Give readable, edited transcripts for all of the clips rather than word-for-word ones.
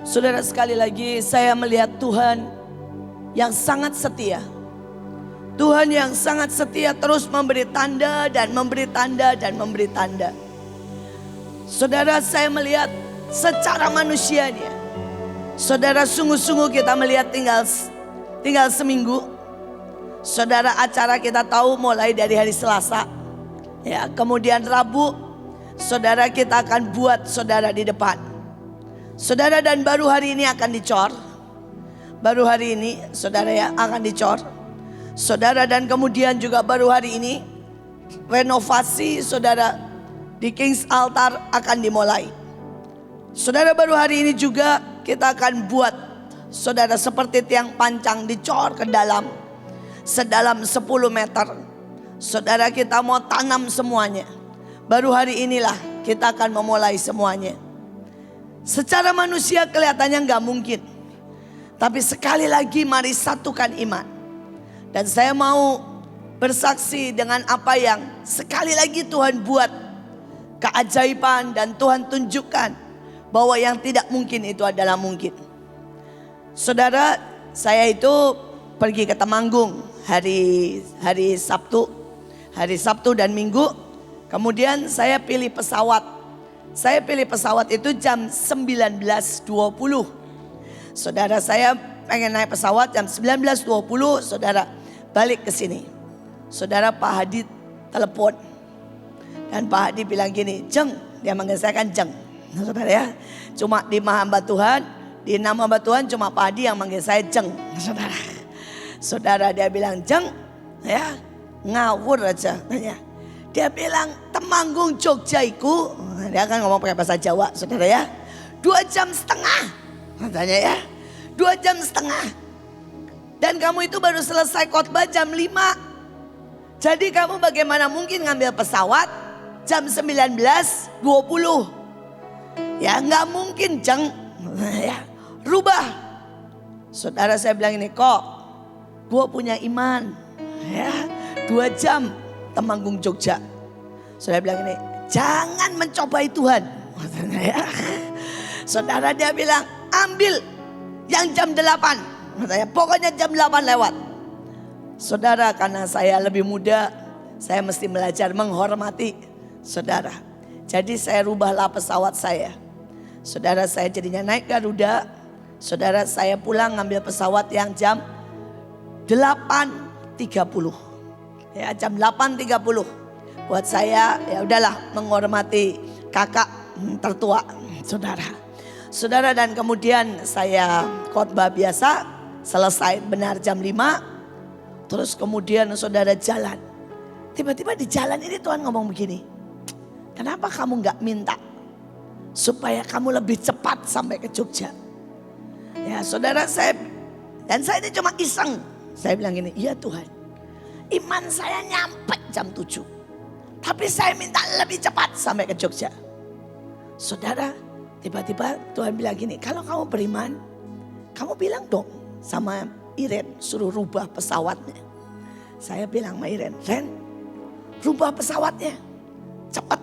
Saudara, sekali lagi saya melihat Tuhan yang sangat setia. Tuhan yang sangat setia terus memberi tanda dan memberi tanda dan memberi tanda. Saudara, saya melihat secara manusianya. Saudara, sungguh-sungguh kita melihat tinggal seminggu. Saudara, acara kita tahu mulai dari hari Selasa. Ya, kemudian Rabu, saudara kita akan buat saudara di depan. Saudara, dan baru hari ini akan dicor. Baru hari ini saudara ya akan dicor. Saudara, dan kemudian juga baru hari ini renovasi saudara di King's Altar akan dimulai. Saudara, baru hari ini juga kita akan buat saudara seperti tiang pancang dicor ke dalam sedalam 10 meter. Saudara, kita mau tanam semuanya. Baru hari inilah kita akan memulai semuanya. Secara manusia kelihatannya nggak mungkin. Tapi sekali lagi mari satukan iman. Dan saya mau bersaksi dengan apa yang sekali lagi Tuhan buat keajaiban dan Tuhan tunjukkan bahwa yang tidak mungkin itu adalah mungkin. Saudara, saya itu pergi ke Temanggung hari Sabtu dan Minggu. Kemudian saya pilih pesawat. Saya pilih pesawat itu jam 19.20. Saudara, saya pengen naik pesawat jam 19.20, saudara balik ke sini. Saudara, Pak Hadi telepon. Dan Pak Hadi bilang gini, Jeng, dia manggil saya kan Jeng. Saudara ya, cuma di hamba Tuhan, di nama hamba Tuhan cuma Pak Hadi yang manggil saya Jeng. Saudara, saudara dia bilang Jeng, ya ngawur aja. Dia bilang Temanggung Jogja iku, dia kan ngomong pakai bahasa Jawa, saudara ya. 2,5 jam, katanya ya. 2,5 jam. Dan kamu itu baru selesai khotbah jam 5. Jadi kamu bagaimana mungkin ngambil pesawat jam 19.20? Ya nggak mungkin, Jeng. Ya, rubah. Saudara, saya bilang ini, kok gue punya iman. Ya, 2 jam Temanggung Jogja. Saudara bilang ini, jangan mencobai Tuhan. Ya. Saudara, dia bilang ambil yang jam 8. Pokoknya jam 8 lewat. Saudara, karena saya lebih muda, saya mesti belajar menghormati saudara. Jadi saya rubahlah pesawat saya. Saudara, saya jadinya naik Garuda. Saudara, saya pulang ngambil pesawat yang jam 8.30. Ya, jam 8.30. Buat saya ya udahlah menghormati kakak tertua, saudara. Saudara, dan kemudian saya khotbah biasa, selesai benar jam 5. Terus kemudian saudara jalan. Tiba-tiba di jalan ini Tuhan ngomong begini. Kenapa kamu gak minta supaya kamu lebih cepat sampai ke Jogja? Ya saudara, saya ini cuma iseng. Saya bilang gini, iya Tuhan, iman saya nyampe jam 7. Tapi saya minta lebih cepat sampai ke Jogja. Saudara, tiba-tiba Tuhan bilang gini, kalau kamu beriman, kamu bilang dong sama Iren, suruh rubah pesawatnya. Saya bilang sama Iren, Ren, rubah pesawatnya, cepat.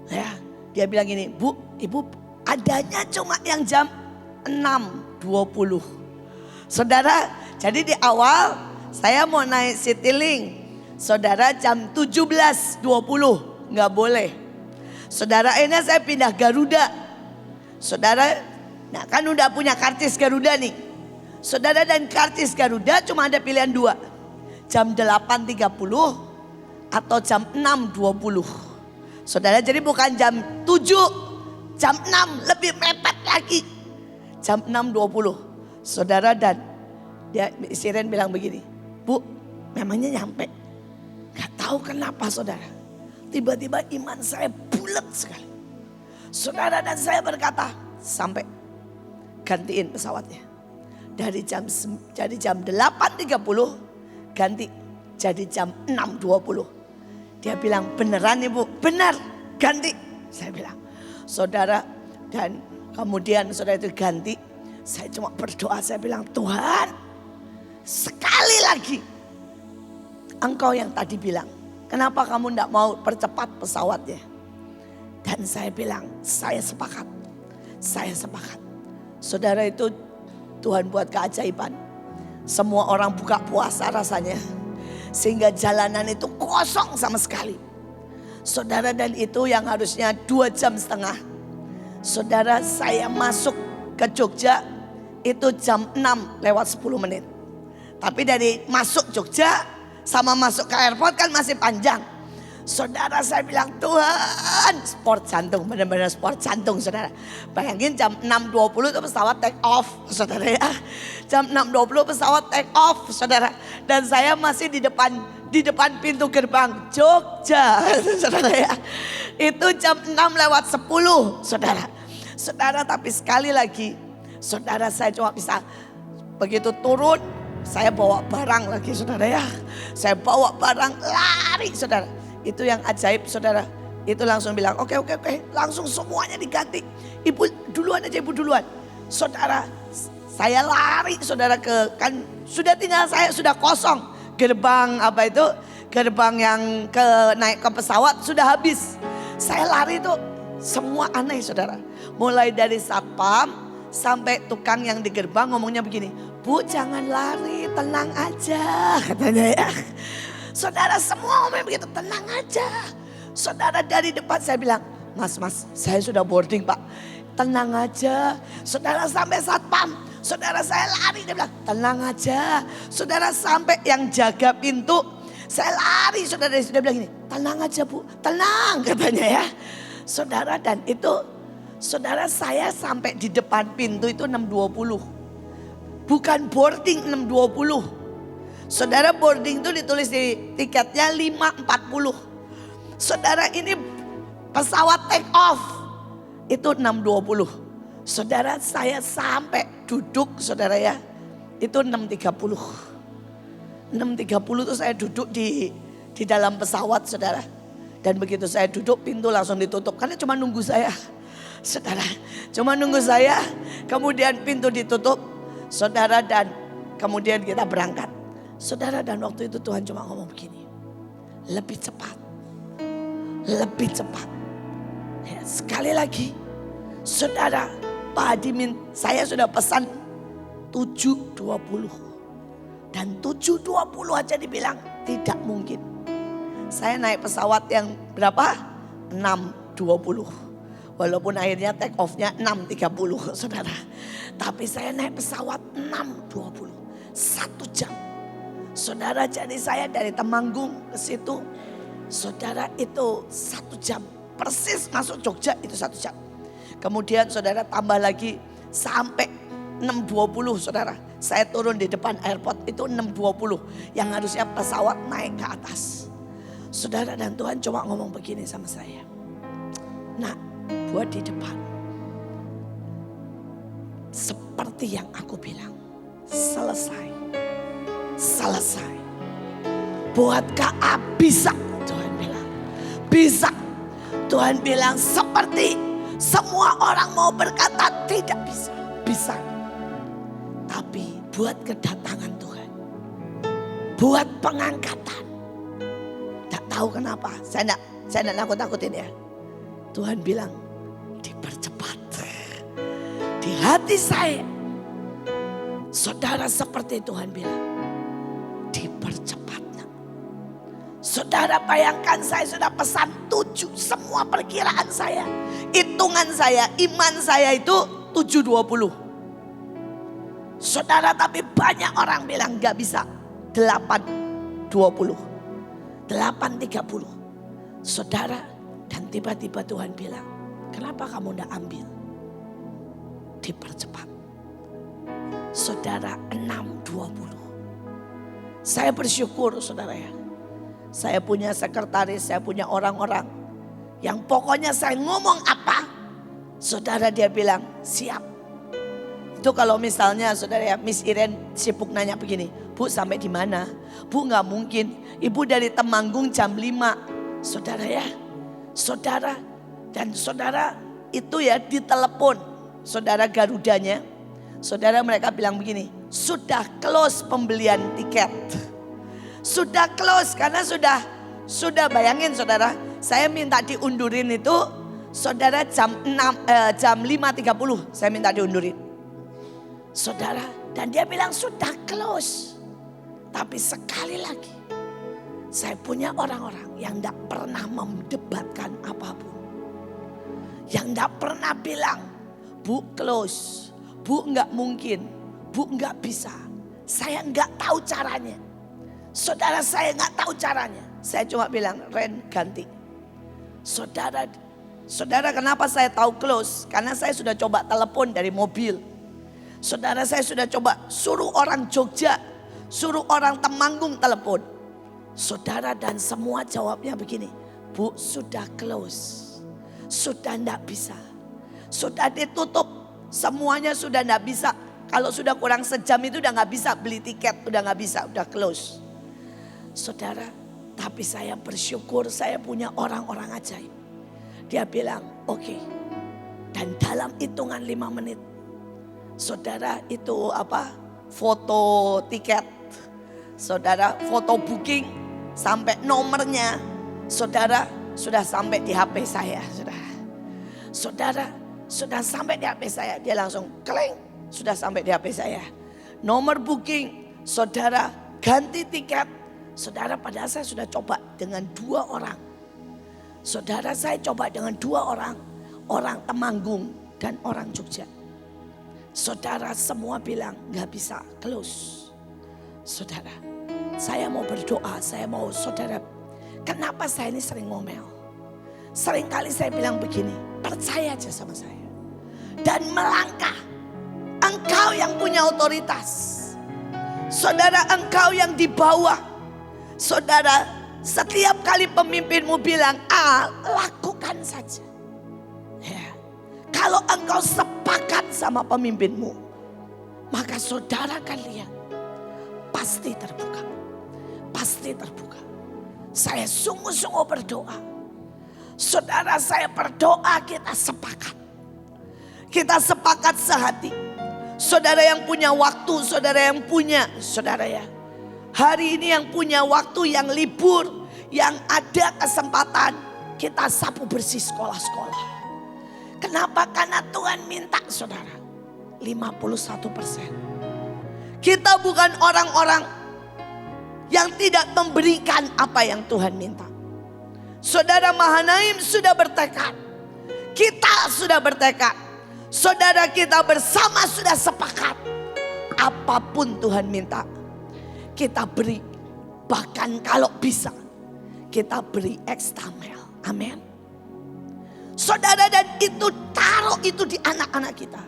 Ya, dia bilang gini, Bu, Ibu adanya cuma yang jam 6.20. Saudara, jadi di awal saya mau naik Citylink, saudara jam 17.20, nggak boleh. Saudara, ini saya pindah Garuda. Saudara, nah kan udah punya karcis Garuda nih. Saudara, dan karcis Garuda cuma ada pilihan 2. Jam 8.30 atau jam 6.20. Saudara, jadi bukan jam 7, jam 6 lebih mepet lagi. Jam 6.20. Saudara, dan dia Siren bilang begini, Bu, memangnya nyampe? Gak tahu kenapa saudara. Tiba-tiba iman saya bulat sekali. Saudara, dan saya berkata, sampai gantiin pesawatnya. Dari jam 8.30 ganti jadi jam 6.20. Dia bilang, beneran Ibu? Benar, ganti. Saya bilang, saudara, dan kemudian saudara itu ganti. Saya cuma berdoa, saya bilang, Tuhan, sekali lagi Engkau yang tadi bilang, kenapa kamu tidak mau percepat pesawatnya? Dan saya bilang, saya sepakat. Saudara, itu Tuhan buat keajaiban. Semua orang buka puasa rasanya. Sehingga jalanan itu kosong sama sekali. Saudara, dan itu yang harusnya 2,5 jam. Saudara, saya masuk ke Jogja itu jam 6:10. Tapi dari masuk Jogja sama masuk ke airport kan masih panjang. Saudara, saya bilang, Tuhan, sport jantung, benar-benar sport jantung, saudara. Bayangin jam 6:20 itu pesawat take off, saudara ya. Jam 6:20 pesawat take off, saudara. Dan saya masih di depan pintu gerbang Jogja, saudara ya. Itu jam 6:10, saudara. Saudara, tapi sekali lagi, saudara, saya cuma bisa begitu turun, saya bawa barang lagi, saudara ya. Saya bawa barang, lari, saudara. Itu yang ajaib, saudara. Itu langsung bilang, oke. Langsung semuanya diganti. Ibu duluan aja, ibu duluan. Saudara, saya lari, saudara, kan sudah tinggal saya, sudah kosong. Gerbang gerbang yang naik ke pesawat sudah habis. Saya lari itu semua aneh, saudara. Mulai dari satpam sampai tukang yang di gerbang ngomongnya begini, Bu, jangan lari, tenang aja, katanya ya. Saudara, semua ngomong begitu, tenang aja. Saudara, dari depan saya bilang, Mas, saya sudah boarding, Pak. Tenang aja. Saudara, sampai satpam, saudara, saya lari, dia bilang, tenang aja. Saudara, sampai yang jaga pintu, saya lari, saudara, dia bilang gini, tenang aja, Bu, tenang, katanya ya. Saudara, dan itu, saudara, saya sampai di depan pintu itu 6:20. Bukan boarding 6:20. Saudara, boarding itu ditulis di tiketnya 5:40. Saudara, ini pesawat take off itu 6:20. Saudara, saya sampai duduk, saudara ya, itu 6:30. 6:30 itu saya duduk di dalam pesawat, saudara. Dan begitu saya duduk, pintu langsung ditutup karena cuma nunggu saya. Saudara, cuma nunggu saya, kemudian pintu ditutup, saudara, dan kemudian kita berangkat. Saudara, dan waktu itu Tuhan cuma ngomong begini, lebih cepat, lebih cepat. Ya, sekali lagi, saudara, Pak Hadi, saya sudah pesan 7:20. Dan 7:20 aja dibilang tidak mungkin. Saya naik pesawat yang berapa? 6:20. Walaupun akhirnya take off-nya 6:30, saudara. Tapi saya naik pesawat 6:20, 1 jam. Saudara, jadi saya dari Temanggung ke situ, saudara, itu 1 jam. Persis masuk Jogja itu 1 jam. Kemudian saudara, tambah lagi sampai 6:20, saudara. Saya turun di depan airport itu 6:20. Yang harusnya pesawat naik ke atas. Saudara, dan Tuhan cuma ngomong begini sama saya. Nah, buat di depan. Seperti yang aku bilang, selesai. Selesai. Buat Kak bisa, Tuhan bilang. Bisa. Tuhan bilang seperti semua orang mau berkata tidak bisa. Bisa. Tapi buat kedatangan Tuhan. Buat pengangkatan. Tak tahu kenapa. Saya enggak nakut-nakutin ya. Tuhan bilang dipercepat. Di hati saya. Saudara, seperti Tuhan bilang. Dipercepat. Saudara, bayangkan saya sudah pesan 7. Semua perkiraan saya, hitungan saya, iman saya itu 7:20. Saudara, tapi banyak orang bilang gak bisa. 8:20. 8:30. Saudara, dan tiba-tiba Tuhan bilang, kenapa kamu gak ambil? Dipercepat. Saudara, 6:20. Saya bersyukur, saudara ya. Saya punya sekretaris, saya punya orang-orang yang pokoknya saya ngomong apa, saudara, dia bilang siap. Itu kalau misalnya saudara ya, Miss Iren sibuk nanya begini, Bu sampai di mana? Bu, nggak mungkin, Ibu dari Temanggung jam 5. Saudara ya, saudara, dan saudara itu ya ditelepon saudara Garudanya. Saudara, mereka bilang begini, sudah close pembelian tiket. Sudah close karena sudah bayangin saudara, saya minta diundurin itu saudara jam 5:30 saya minta diundurin. Saudara, dan dia bilang sudah close. Tapi sekali lagi, saya punya orang-orang yang tidak pernah mendebatkan apapun. Yang tidak pernah bilang, Bu close, Bu nggak mungkin, Bu nggak bisa. Saya nggak tahu caranya. Saudara, saya nggak tahu caranya. Saya cuma bilang, Ren ganti. Saudara, kenapa saya tahu close? Karena saya sudah coba telepon dari mobil. Saudara, saya sudah coba suruh orang Jogja, suruh orang Temanggung telepon. Saudara, dan semua jawabnya begini, Bu sudah close, sudah ndak bisa, sudah ditutup, semuanya sudah ndak bisa. Kalau sudah kurang sejam itu udah nggak bisa beli tiket, udah nggak bisa, udah close. Saudara, tapi saya bersyukur saya punya orang-orang ajaib. Dia bilang oke. Dan dalam hitungan 5 menit, saudara, itu foto tiket, saudara, foto booking sampai nomornya, saudara, sudah sampai di HP saya. Saudara, sudah sampai di HP saya. Dia langsung kleng, sudah sampai di HP saya. Nomor booking, saudara, ganti tiket. Saudara, padahal saya sudah coba dengan 2 orang. Saudara, saya coba dengan 2 orang. Orang Temanggung dan orang Jogja. Saudara, semua bilang gak bisa, close. Saudara, saya mau berdoa, saudara, kenapa saya ini sering ngomel? Seringkali saya bilang begini, percaya aja sama saya. Dan melangkah, engkau yang punya otoritas. Saudara, engkau yang di bawah. Saudara, setiap kali pemimpinmu bilang A, lakukan saja. Ya. Kalau engkau sepakat sama pemimpinmu, maka saudara akan lihat pasti terbuka. Pasti terbuka. Saya sungguh-sungguh berdoa. Saudara, saya berdoa kita sepakat. Kita sepakat sehati. Saudara yang punya waktu, saudara yang punya, saudara ya. Hari ini yang punya waktu, yang libur, yang ada kesempatan, kita sapu bersih sekolah-sekolah. Kenapa? Karena Tuhan minta, saudara, 51%. Kita bukan orang-orang yang tidak memberikan apa yang Tuhan minta. Saudara, Mahanaim sudah bertekad. Kita sudah bertekad. Saudara, kita bersama sudah sepakat. Apapun Tuhan minta, kita beri. Bahkan kalau bisa, kita beri extra mile. Amin. Saudara, dan itu taruh itu di anak-anak kita.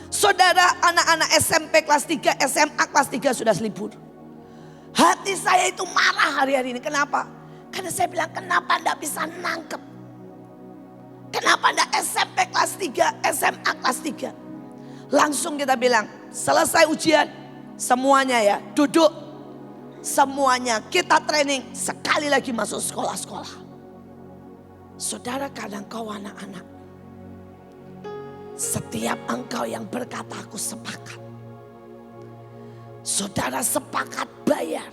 Saudara, anak-anak SMP kelas 3, SMA kelas 3 sudah libur. Hati saya itu marah hari-hari ini. Kenapa? Karena saya bilang, kenapa enggak bisa nangkep? Kenapa enggak SMP kelas 3, SMA kelas 3? Langsung kita bilang, selesai ujian, semuanya ya duduk. Semuanya kita training, sekali lagi masuk sekolah-sekolah. Saudara, kadang kau anak-anak, setiap engkau yang berkata aku sepakat. Saudara sepakat bayar.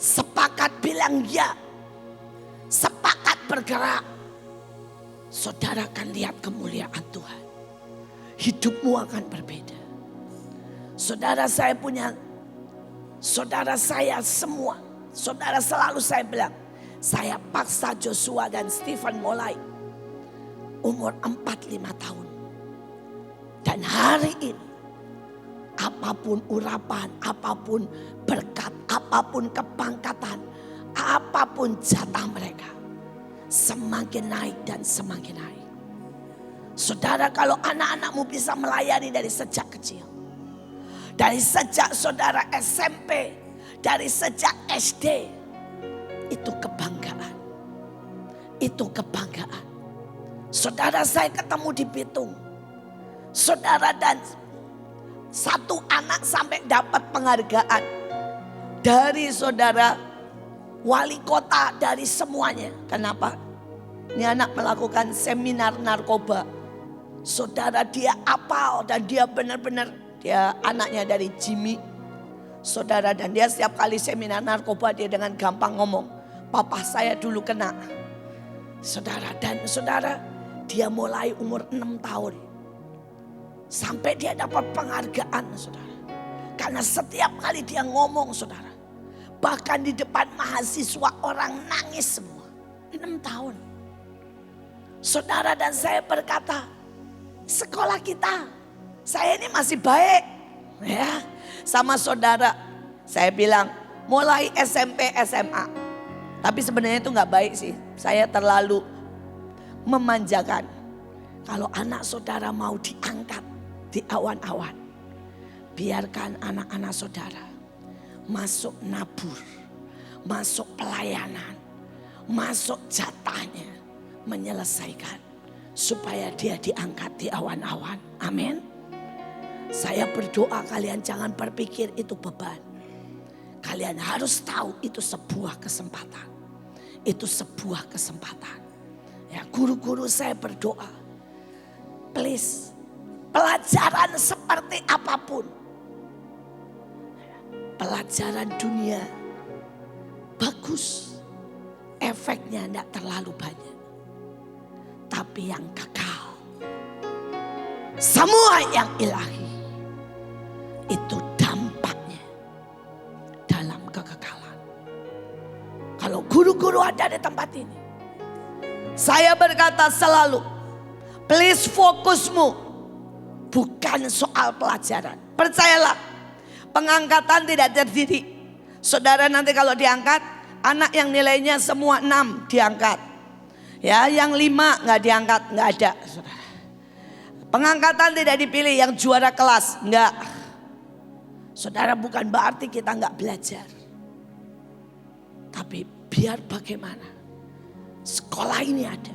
Sepakat bilang ya. Sepakat bergerak. Saudara akan lihat kemuliaan Tuhan. Hidupmu akan berbeda. Saudara, saya punya, saudara saya semua. Saudara, selalu saya bilang, saya paksa Joshua dan Stephen mulai umur 4-5 tahun. Dan hari ini, apapun urapan, apapun berkat, apapun kepangkatan, apapun jatah mereka, semakin naik dan semakin naik. Saudara, kalau anak-anakmu bisa melayani dari sejak kecil, dari sejak saudara SMP, dari sejak SD, itu kebanggaan. Itu kebanggaan. Saudara, saya ketemu di Bitung. Saudara, dan satu anak sampai dapat penghargaan dari saudara wali kota, dari semuanya. Kenapa? Ini anak melakukan seminar narkoba. Saudara, dia apal dan dia benar-benar, dia anaknya dari Jimmy. Saudara, dan dia setiap kali seminar narkoba dia dengan gampang ngomong, papa saya dulu kena. Saudara, dan saudara, dia mulai umur 6 tahun. Sampai dia dapat penghargaan, saudara. Karena setiap kali dia ngomong, saudara. Bahkan di depan mahasiswa orang nangis semua. 6 tahun. Saudara dan saya berkata, sekolah kita, saya ini masih baik. Ya, sama saudara, saya bilang mulai SMP, SMA. Tapi sebenarnya itu gak baik sih. Saya terlalu memanjakan. Kalau anak saudara mau diangkat di awan-awan, biarkan anak-anak saudara masuk nabur, masuk pelayanan, masuk jatahnya, menyelesaikan supaya dia diangkat di awan-awan. Amin. Saya berdoa kalian jangan berpikir itu beban. Kalian harus tahu itu sebuah kesempatan. Itu sebuah kesempatan. Ya, guru-guru saya berdoa, please, pelajaran seperti apapun, pelajaran dunia bagus, efeknya tidak terlalu banyak. Tapi yang kekal, semua yang ilahi, itu dampaknya dalam kekekalan. Kalau guru-guru ada di tempat ini, saya berkata selalu, please fokusmu bukan soal pelajaran. Percayalah, pengangkatan tidak terjadi. Saudara nanti kalau diangkat, anak yang nilainya semua 6 diangkat. Ya, yang 5 nggak diangkat, nggak ada. Saudara. Pengangkatan tidak dipilih yang juara kelas, nggak. Saudara, bukan berarti kita nggak belajar. Tapi biar bagaimana, sekolah ini ada.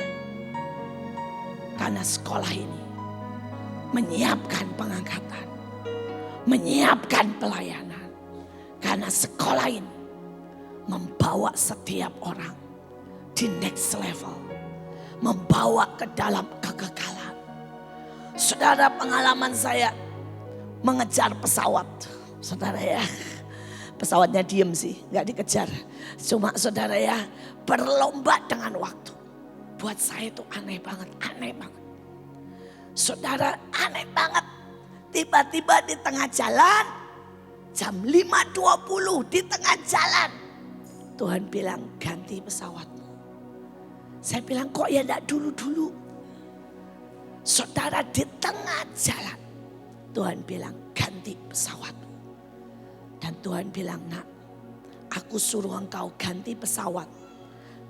Karena sekolah ini menyiapkan pengangkatan, menyiapkan pelayanan. Karena sekolah ini membawa setiap orang di next level, membawa ke dalam kekekalan. Saudara, pengalaman saya mengejar pesawat, saudara ya. Pesawatnya diem sih, gak dikejar. Cuma saudara ya, berlomba dengan waktu. Buat saya itu aneh banget, aneh banget. Saudara, aneh banget. Tiba-tiba di tengah jalan, jam 5.20 di tengah jalan, Tuhan bilang ganti pesawatmu. Saya bilang kok ya enggak dulu-dulu. Saudara, di tengah jalan, Tuhan bilang ganti pesawatmu. Dan Tuhan bilang, nak, aku suruh engkau ganti pesawat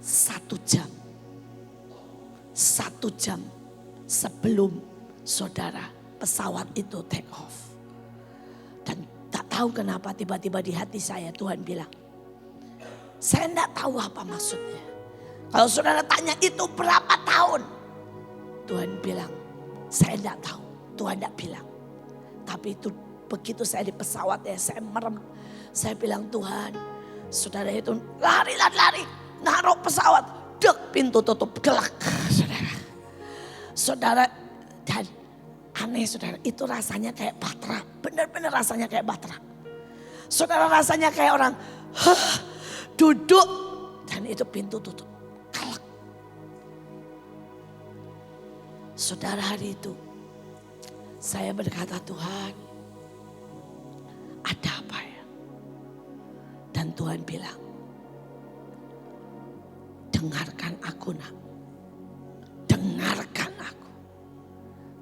1 jam. 1 jam sebelum saudara pesawat itu take off. Dan tak tahu kenapa tiba-tiba di hati saya Tuhan bilang, saya enggak tahu apa maksudnya. Kalau saudara tanya itu berapa tahun? Tuhan bilang, saya enggak tahu. Tuhan enggak bilang. Tapi itu begitu saya di pesawat ya, saya merem. Saya bilang, Tuhan, saudara itu lari, naruh pesawat, dek, pintu tutup, gelak. Saudara, dan aneh saudara, itu rasanya kayak batra, benar-benar rasanya kayak batra. Saudara, rasanya kayak orang duduk dan itu pintu tutup, gelak. Saudara, hari itu saya berkata, Tuhan, ada apa ya? Dan Tuhan bilang, dengarkan aku, nak. Dengarkan aku.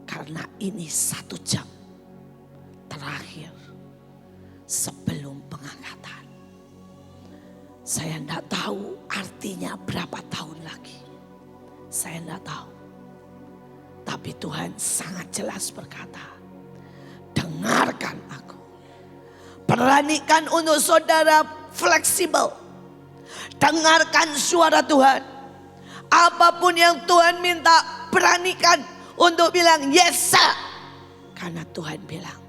Karena ini 1 jam terakhir sebelum pengangkatan. Saya tidak tahu artinya berapa tahun lagi. Saya tidak tahu. Tapi Tuhan sangat jelas berkata, dengarkan aku. Beranikan untuk saudara fleksibel. Dengarkan suara Tuhan. Apapun yang Tuhan minta, beranikan untuk bilang yes sir. Karena Tuhan bilang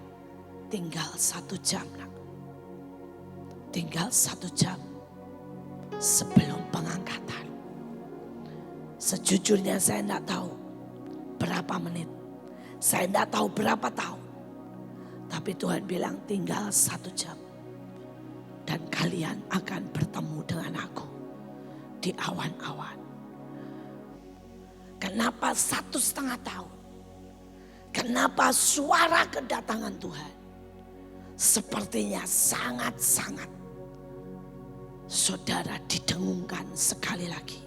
tinggal 1 jam, nak. Tinggal 1 jam sebelum pengangkatan. Sejujurnya saya tidak tahu berapa menit. Saya tidak tahu berapa tahun. Tapi Tuhan bilang tinggal 1 jam. Dan kalian akan bertemu dengan aku di awan-awan. Kenapa 1,5 tahun? Kenapa suara kedatangan Tuhan sepertinya sangat-sangat saudara didengungkan sekali lagi.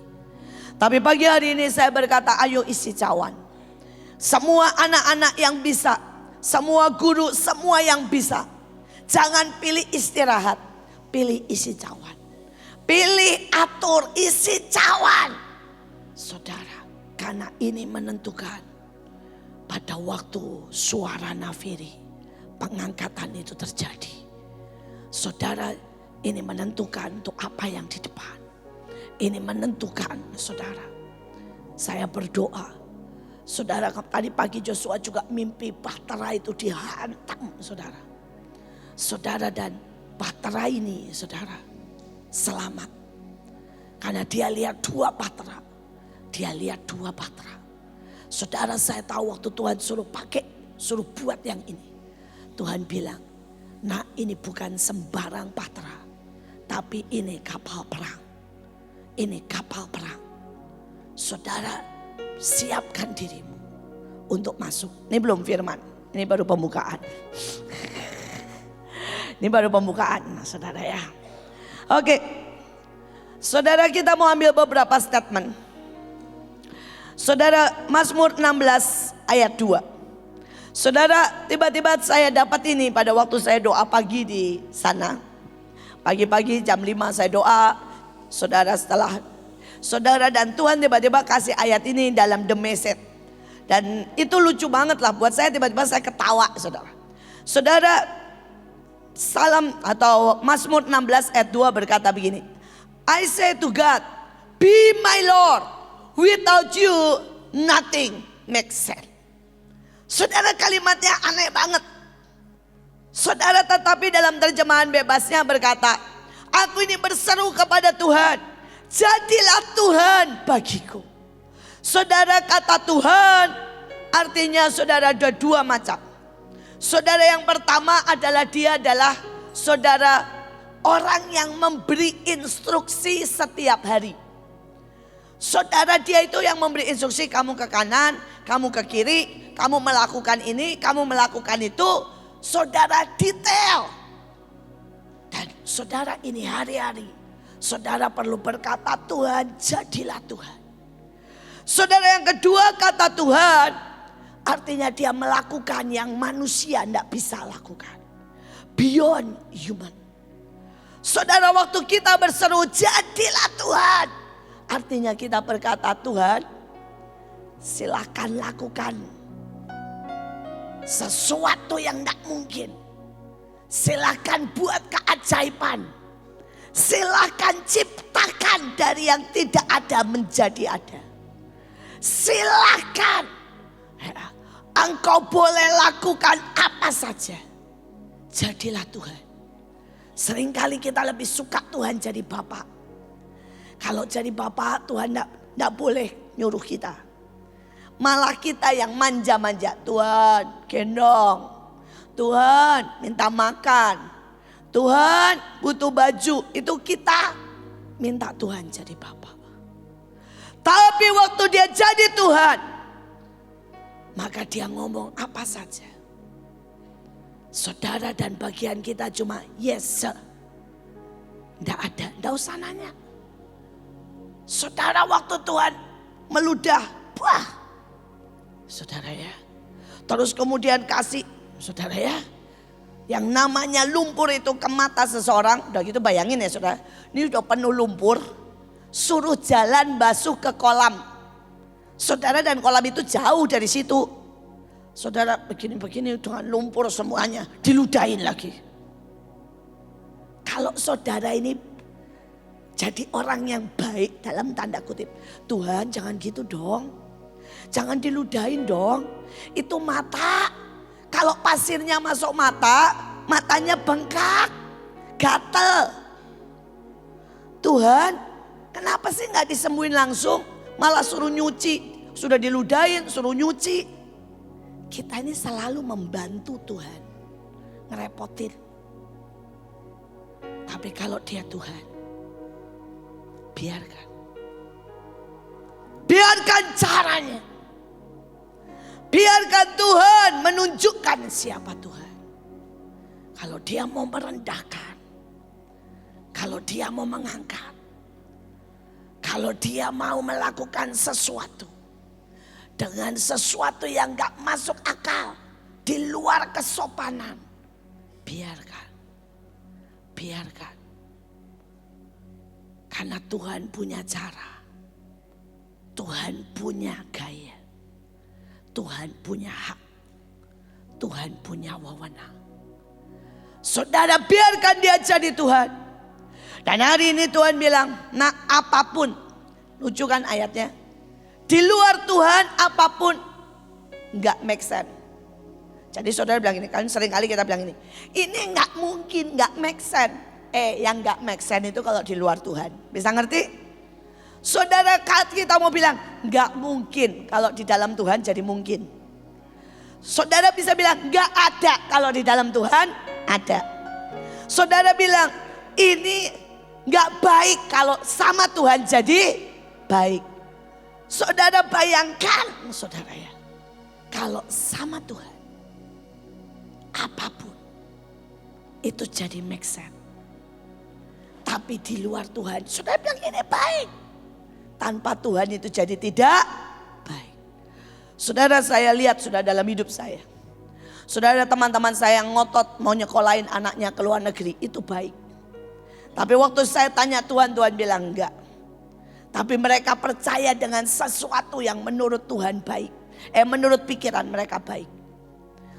Tapi pagi hari ini saya berkata, ayo isi cawan. Semua anak-anak yang bisa, semua guru, semua yang bisa. Jangan pilih istirahat, pilih isi cawan. Pilih atur isi cawan. Saudara, karena ini menentukan pada waktu suara nafiri, pengangkatan itu terjadi. Saudara, ini menentukan untuk apa yang di depan. Ini menentukan, saudara. Saya berdoa. Saudara, tadi pagi Joshua juga mimpi bahtera itu dihantam, saudara. Saudara, dan bahtera ini, saudara, selamat. Karena dia lihat dua bahtera. Dia lihat dua bahtera. Saudara, saya tahu waktu Tuhan suruh buat yang ini. Tuhan bilang, nah ini bukan sembarang bahtera, tapi ini kapal perang. Ini kapal perang. Saudara, siapkan dirimu untuk masuk. Ini belum firman, ini baru pembukaan. Ini baru pembukaan, saudara ya. Oke, saudara, kita mau ambil beberapa statement. Saudara, Mazmur 16 ayat 2. Saudara, tiba-tiba saya dapat ini pada waktu saya doa pagi di sana. Pagi-pagi jam 5 saya doa. Saudara, setelah saudara dan Tuhan tiba-tiba kasih ayat ini dalam The Message. Dan itu lucu banget lah buat saya, tiba-tiba saya ketawa, saudara. Saudara, Salam atau Mazmur 16 ayat 2 berkata begini. I say to God, be my Lord. Without you, nothing makes sense. Saudara, kalimatnya aneh banget. Saudara, tetapi dalam terjemahan bebasnya berkata, aku ini berseru kepada Tuhan, jadilah Tuhan bagiku. Saudara, kata Tuhan artinya saudara ada dua macam. Saudara, yang pertama adalah dia adalah saudara orang yang memberi instruksi setiap hari. Saudara, dia itu yang memberi instruksi, kamu ke kanan, kamu ke kiri, kamu melakukan ini, kamu melakukan itu. Saudara, detail. Dan saudara, ini hari-hari saudara perlu berkata, Tuhan jadilah Tuhan. Saudara, yang kedua kata Tuhan artinya dia melakukan yang manusia tidak bisa lakukan. Beyond human. Saudara, waktu kita berseru jadilah Tuhan, artinya kita berkata, Tuhan silakan lakukan sesuatu yang tidak mungkin. Silakan buat keajaiban. Silakan ciptakan dari yang tidak ada menjadi ada. Silakan. Engkau boleh lakukan apa saja. Jadilah Tuhan. Seringkali kita lebih suka Tuhan jadi Bapa. Kalau jadi Bapa, Tuhan tidak boleh nyuruh kita. Malah kita yang manja-manja. Tuhan gendong. Tuhan minta makan. Tuhan butuh baju. Itu kita minta Tuhan jadi Bapa. Tapi waktu dia jadi Tuhan, maka dia ngomong apa saja. Saudara, dan bagian kita cuma yes sir. Tidak ada, tidak usah nanya. Saudara, waktu Tuhan meludah, wah, saudara ya. Terus kemudian kasih, saudara ya, yang namanya lumpur itu ke mata seseorang. Udah gitu bayangin ya saudara, ini udah penuh lumpur. Suruh jalan basuh ke kolam. Saudara, dan kolam itu jauh dari situ. Saudara, begini-begini dengan lumpur semuanya, diludahin lagi. Kalau saudara ini jadi orang yang baik dalam tanda kutip, Tuhan jangan gitu dong. Jangan diludahin dong. Itu mata. Kalau pasirnya masuk mata, matanya bengkak, gatel. Tuhan, kenapa sih nggak disembuhin langsung? Malah suruh nyuci. Sudah diludahin, suruh nyuci. Kita ini selalu membantu Tuhan, ngerepotin. Tapi kalau dia Tuhan, biarkan. Biarkan caranya. Biarkan Tuhan menunjukkan siapa Tuhan. Kalau dia mau merendahkan, kalau dia mau mengangkat, kalau dia mau melakukan sesuatu dengan sesuatu yang gak masuk akal, di luar kesopanan, biarkan. Karena Tuhan punya cara, Tuhan punya gaya, Tuhan punya hak, Tuhan punya wewenang. Saudara, biarkan dia jadi Tuhan. Dan hari ini Tuhan bilang, nah apapun, lucu kan ayatnya, di luar Tuhan apapun gak make sense. Jadi saudara bilang ini, kan sering kali kita bilang ini gak mungkin, gak make sense. Yang gak make sense itu kalau di luar Tuhan. Bisa ngerti? Saudara, kita mau bilang gak mungkin, kalau di dalam Tuhan jadi mungkin. Saudara bisa bilang gak ada, kalau di dalam Tuhan ada. Saudara bilang ini gak baik, kalau sama Tuhan jadi baik. Saudara bayangkan, saudara ya, kalau sama Tuhan apapun itu jadi make sense. Tapi di luar Tuhan, saudara bilang ini baik, tanpa Tuhan itu jadi tidak baik. Saudara, saya lihat sudah dalam hidup saya, saudara, teman-teman saya yang ngotot mau nyekolahin anaknya ke luar negeri, itu baik. Tapi waktu saya tanya Tuhan, Tuhan bilang enggak. Tapi mereka percaya dengan sesuatu yang menurut Tuhan baik. Menurut pikiran mereka baik.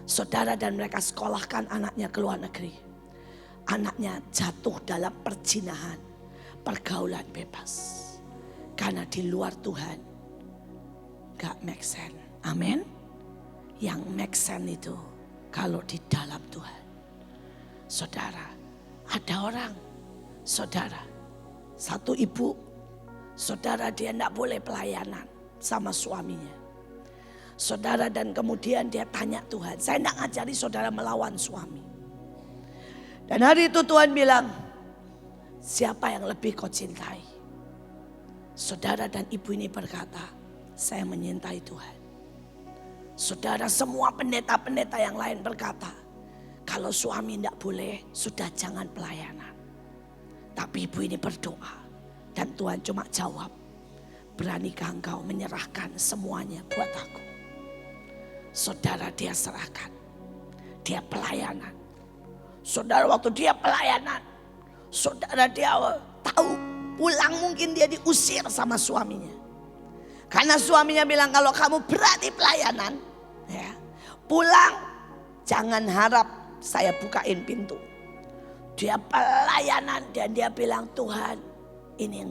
Saudara, dan mereka sekolahkan anaknya ke luar negeri. Anaknya jatuh dalam perzinahan, pergaulan bebas. Karena di luar Tuhan gak make sense. Amin. Yang make sense itu kalau di dalam Tuhan. Saudara, ada orang, saudara, satu ibu, saudara, dia gak boleh pelayanan sama suaminya. Saudara, dan kemudian dia tanya Tuhan, saya gak ngajari saudara melawan suami. Dan hari itu Tuhan bilang, siapa yang lebih kau cintai? Saudara, dan ibu ini berkata, saya menyintai Tuhan. Saudara, semua pendeta-pendeta yang lain berkata, kalau suami tidak boleh, sudah jangan pelayanan. Tapi ibu ini berdoa, dan Tuhan cuma jawab, beranikah engkau menyerahkan semuanya buat aku? Saudara, dia serahkan, dia pelayanan. Saudara, waktu dia pelayanan, saudara, dia tahu pulang mungkin dia diusir sama suaminya. Karena suaminya bilang, kalau kamu berani pelayanan, ya, pulang jangan harap saya bukain pintu. Dia pelayanan dan dia bilang, Tuhan, ini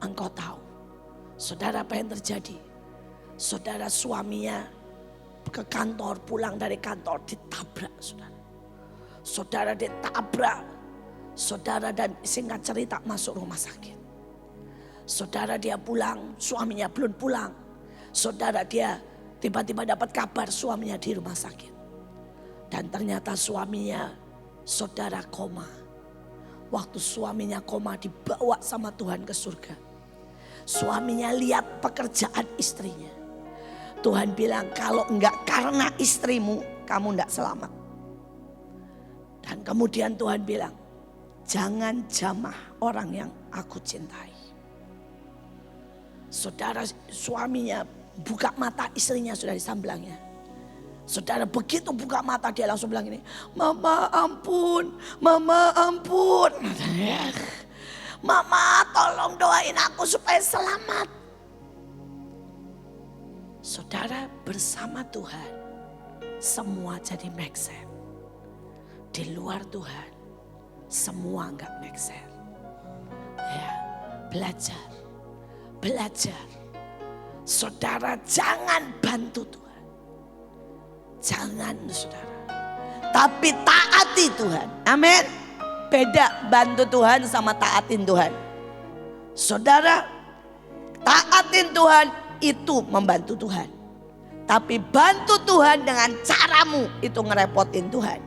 engkau tahu. Saudara, apa yang terjadi? Saudara, suaminya ke kantor, pulang dari kantor ditabrak, saudara. Saudara, ditabrak, saudara, dan singkat cerita masuk rumah sakit. Saudara, dia pulang, suaminya belum pulang. Saudara, dia tiba-tiba dapat kabar suaminya di rumah sakit. Dan ternyata suaminya, saudara, koma. Waktu suaminya koma, dibawa sama Tuhan ke surga. Suaminya lihat pekerjaan istrinya. Tuhan bilang, kalau enggak karena istrimu, kamu enggak selamat. Dan kemudian Tuhan bilang, jangan jamah orang yang aku cintai. Saudara, suaminya buka mata, istrinya sudah di samblangnya. Saudara, begitu buka mata dia langsung bilang ini, Mama ampun, Mama ampun. Mama tolong doain aku supaya selamat. Saudara, bersama Tuhan semua jadi make sense. Di luar Tuhan semua enggak make sense. Ya, belajar. Saudara, jangan bantu Tuhan. Jangan, saudara. Tapi taati Tuhan. Amin. Beda bantu Tuhan sama taatin Tuhan. Saudara, taatin Tuhan itu membantu Tuhan. Tapi bantu Tuhan dengan caramu itu ngerepotin Tuhan.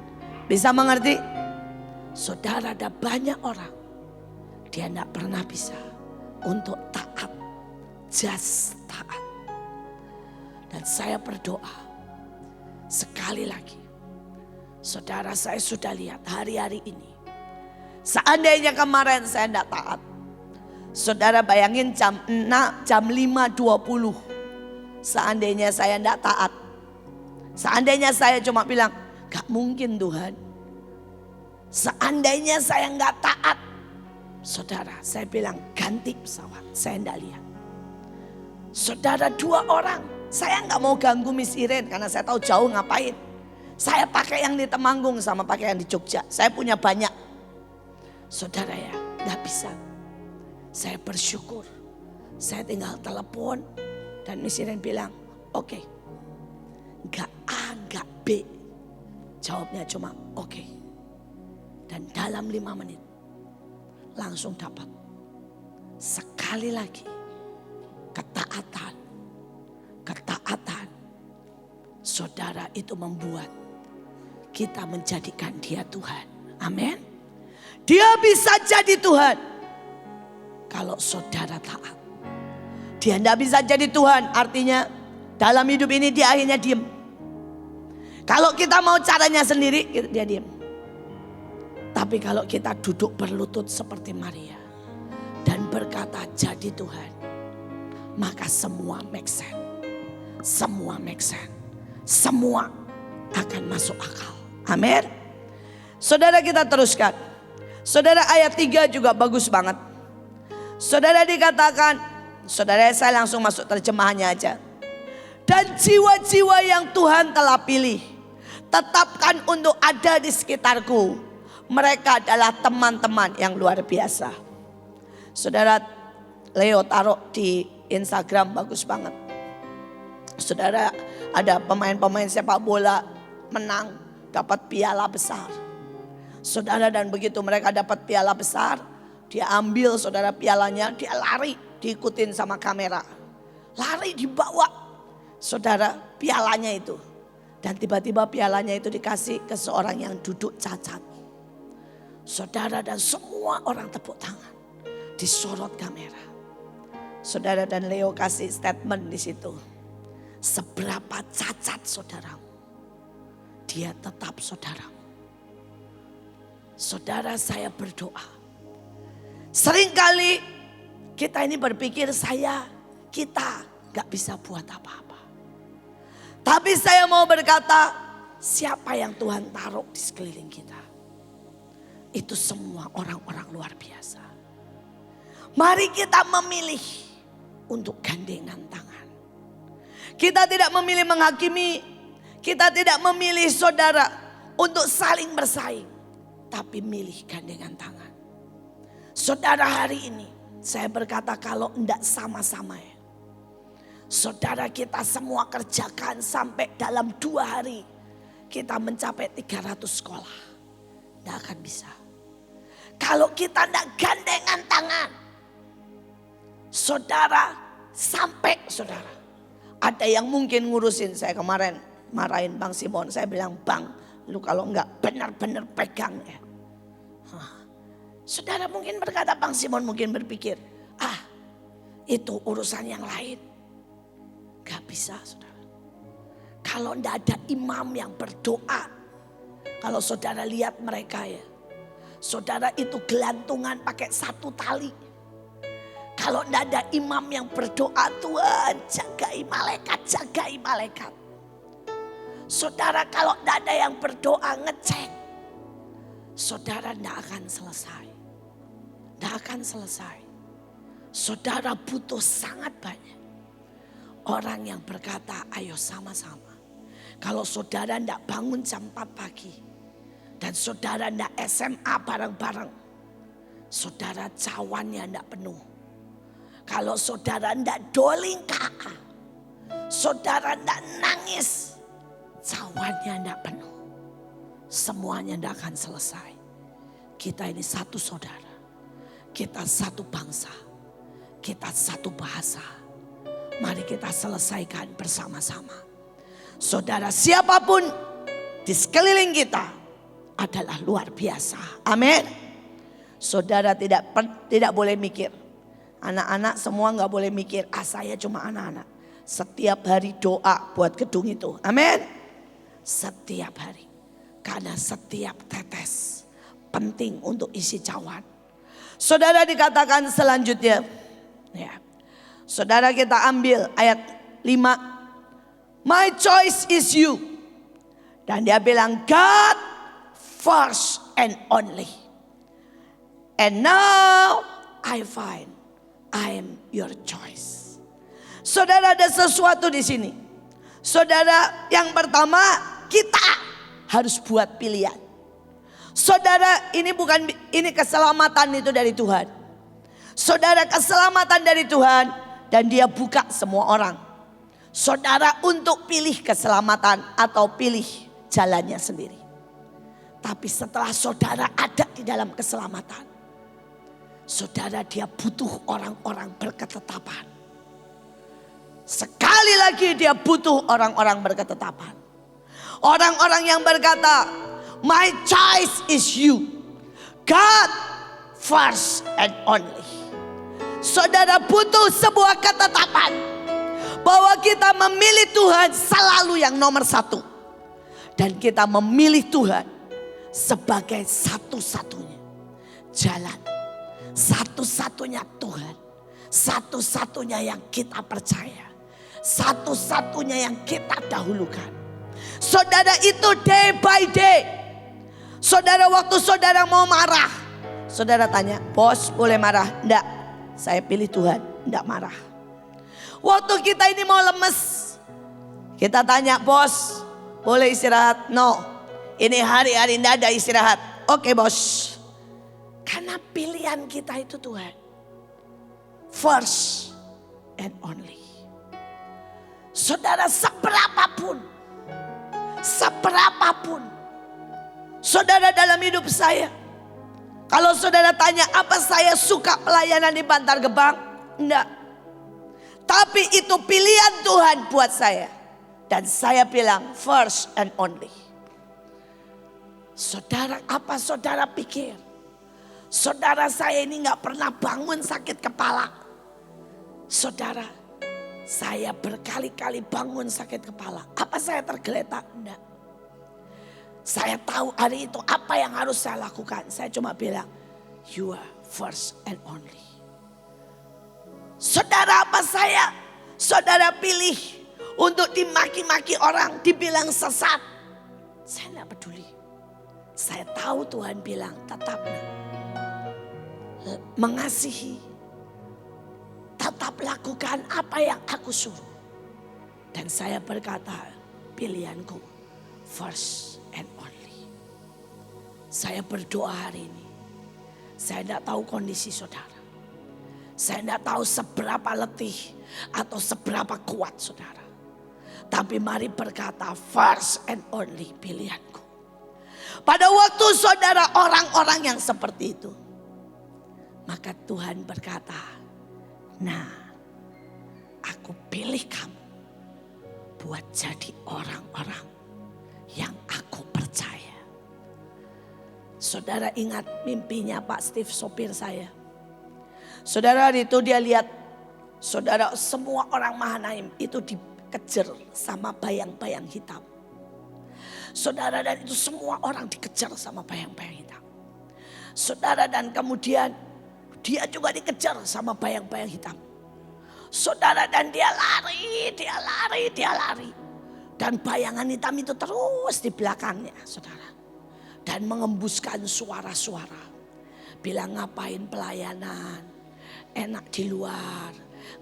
Bisa mengerti? Saudara, ada banyak orang, dia tidak pernah bisa untuk taat, just taat. Dan Dan saya berdoa sekali lagi. Saudara, saya sudah lihat hari-hari ini. Seandainya kemarin saya tidak taat. Saudara bayangin jam 5.20. Seandainya saya tidak taat. Seandainya saya cuma bilang, gak mungkin Tuhan. Seandainya saya gak taat. Saudara, saya bilang ganti pesawat. Saya tidak lihat. Saudara, 2 orang. Saya gak mau ganggu Miss Iren karena saya tahu jauh ngapain. Saya pakai yang di Temanggung sama pakai yang di Jogja. Saya punya banyak. Saudara ya, gak bisa. Saya bersyukur. Saya tinggal telepon dan Miss Iren bilang, oke. Gak A, gak B. Jawabnya cuma oke. Dan dalam 5 menit langsung dapat. Sekali lagi ketaatan. Ketaatan. Saudara, itu membuat kita menjadikan dia Tuhan. Amin. Dia bisa jadi Tuhan kalau saudara taat. Dia tidak bisa jadi Tuhan, artinya dalam hidup ini dia akhirnya diem. Kalau kita mau caranya sendiri, dia diem. Tapi kalau kita duduk berlutut seperti Maria dan berkata jadi Tuhan, maka semua make sense. Semua make sense. Semua akan masuk akal. Amin. Saudara, kita teruskan. Saudara, ayat 3 juga bagus banget. Saudara dikatakan, saudara, saya langsung masuk terjemahannya aja. Dan jiwa-jiwa yang Tuhan telah pilih, tetapkan untuk ada di sekitarku. Mereka adalah teman-teman yang luar biasa. Saudara, Leo taruh di Instagram bagus banget. Saudara, ada pemain-pemain sepak bola menang, dapat piala besar. Saudara, dan begitu mereka dapat piala besar, dia ambil saudara pialanya, dia lari, diikutin sama kamera. Lari dibawa saudara pialanya itu. Dan tiba-tiba pialanya itu dikasih ke seorang yang duduk cacat. Saudara, dan semua orang tepuk tangan. Disorot kamera. Saudara, dan Leo kasih statement di situ. Seberapa cacat saudaramu, dia tetap saudaramu. Saudara, saya berdoa. Seringkali kita ini berpikir kita gak bisa buat apa-apa. Tapi saya mau berkata, siapa yang Tuhan taruh di sekeliling kita, itu semua orang-orang luar biasa. Mari kita memilih untuk gandengan tangan. Kita tidak memilih menghakimi, kita tidak memilih saudara untuk saling bersaing, tapi milih gandengan tangan. Saudara, hari ini saya berkata kalau enggak sama-sama ya. Saudara, kita semua kerjakan sampai dalam 2 hari kita mencapai 300 sekolah. Enggak akan bisa. Kalau kita enggak gandengan tangan. Saudara, sampai saudara. Ada yang mungkin ngurusin, saya kemarin marahin Bang Simon. Saya bilang, Bang, lu kalau enggak benar-benar pegang ya. Saudara mungkin berkata, Bang Simon mungkin berpikir, itu urusan yang lain. Gak bisa saudara. Kalau enggak ada imam yang berdoa. Kalau saudara lihat mereka ya. Saudara itu gelantungan pakai 1 tali. Kalau enggak ada imam yang berdoa, Tuhan jagai malaikat, jagai malaikat. Saudara, kalau enggak ada yang berdoa ngecek, saudara enggak akan selesai. Enggak akan selesai. Saudara butuh sangat banyak orang yang berkata, ayo sama-sama. Kalau saudara enggak bangun jam 4 pagi dan saudara enggak SMA bareng-bareng, saudara cawannya enggak penuh. Kalau saudara enggak doling kakak, saudara enggak nangis, cawannya enggak penuh. Semuanya enggak akan selesai. Kita ini satu saudara, kita satu bangsa, kita satu bahasa. Mari kita selesaikan bersama-sama. Saudara, siapapun di sekeliling kita adalah luar biasa. Amin. Saudara tidak boleh mikir. Anak-anak semua gak boleh mikir, saya cuma anak-anak. Setiap hari doa buat gedung itu. Amin. Setiap hari. Karena setiap tetes penting untuk isi cawan. Saudara, dikatakan selanjutnya. Ya. Saudara, kita ambil ayat 5. My choice is you. Dan dia bilang God first and only. And now I find I am your choice. Saudara, ada sesuatu di sini. Saudara, yang pertama kita harus buat pilihan. Saudara, ini keselamatan itu dari Tuhan. Saudara, keselamatan dari Tuhan dan dia buka semua orang. Saudara untuk pilih keselamatan atau pilih jalannya sendiri. Tapi setelah saudara ada di dalam keselamatan, saudara, dia butuh orang-orang berketetapan. Sekali lagi dia butuh orang-orang berketetapan. Orang-orang yang berkata, my choice is you. God first and only. Saudara butuh sebuah ketetapan. Bahwa kita memilih Tuhan selalu yang nomor satu. Dan kita memilih Tuhan sebagai satu-satunya jalan. Satu-satunya Tuhan. Satu-satunya yang kita percaya. Satu-satunya yang kita dahulukan. Saudara, itu day by day. Saudara, waktu saudara mau marah, saudara tanya, bos boleh marah? Enggak, saya pilih Tuhan, enggak marah. Waktu kita ini mau lemes, kita tanya, bos boleh istirahat? No, ini hari-hari enggak ada istirahat. Oke bos. Karena pilihan kita itu Tuhan. First and only. Saudara, seberapapun saudara dalam hidup saya, kalau saudara tanya apa saya suka pelayanan di Bantar Gebang, enggak. Tapi itu pilihan Tuhan buat saya. Dan saya bilang first and only. Saudara, apa saudara pikir? Saudara, saya ini gak pernah bangun sakit kepala. Saudara, saya berkali-kali bangun sakit kepala. Apa saya tergeletak? Enggak. Saya tahu hari itu apa yang harus saya lakukan. Saya cuma bilang, you are first and only. Saudara, apa saudara pilih untuk dimaki-maki orang, dibilang sesat? Saya enggak peduli. Saya tahu Tuhan bilang tetap mengasihi. Tetap lakukan apa yang aku suruh. Dan saya berkata, pilihanku first and only. Saya berdoa hari ini. Saya tidak tahu kondisi saudara. Saya tidak tahu seberapa letih atau seberapa kuat saudara. Tapi mari berkata first and only pilihanku. Pada waktu saudara orang-orang yang seperti itu, maka Tuhan berkata, nah, aku pilih kamu buat jadi orang-orang yang aku percaya. Saudara ingat mimpinya Pak Steve, sopir saya. Saudara, itu dia lihat, saudara, semua orang Mahanaim itu dikejar sama bayang-bayang hitam. Saudara, dan itu semua orang dikejar sama bayang-bayang hitam. Saudara, dan kemudian dia juga dikejar sama bayang-bayang hitam. Saudara, dan dia lari. Dan bayangan hitam itu terus di belakangnya, saudara. Dan mengembuskan suara-suara. Bilang, ngapain pelayanan? Enak di luar.